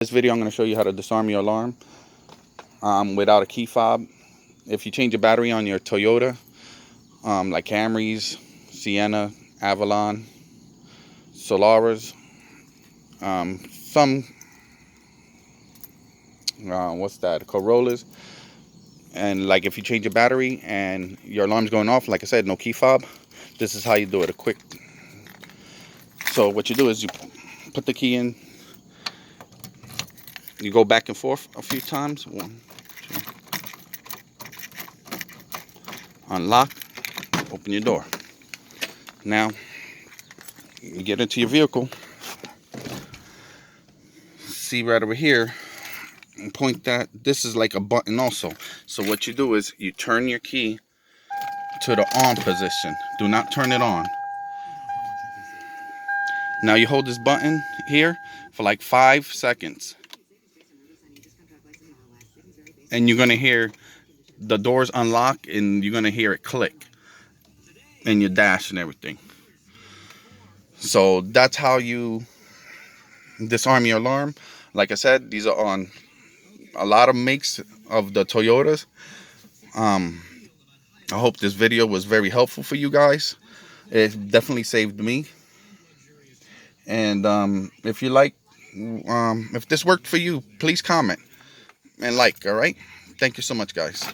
This video I'm going to show you how to disarm your alarm without a key fob. If you change a battery on your Toyota, like Camrys, Sienna, Avalon, Solaras, some Corollas, and like if you change a battery and your alarm's going off, like I said, no key fob, this is how you do it. So what you do is you put the key in, you go back and forth a few times. 1, 2, unlock, open your door. Now you get into your vehicle, see right over here, and point that. This is like a button also. So what you do is you turn your key to the on position. Do not turn it on. Now you hold this button here for like 5 seconds, and you're gonna hear the doors unlock, and you're gonna hear it click in your dash and everything. So that's how you disarm your alarm. Like I said, these are on a lot of makes of the Toyotas. I hope this video was very helpful for you guys. It definitely saved me. And if you like, if this worked for you, please comment and like. All right, thank you so much, guys.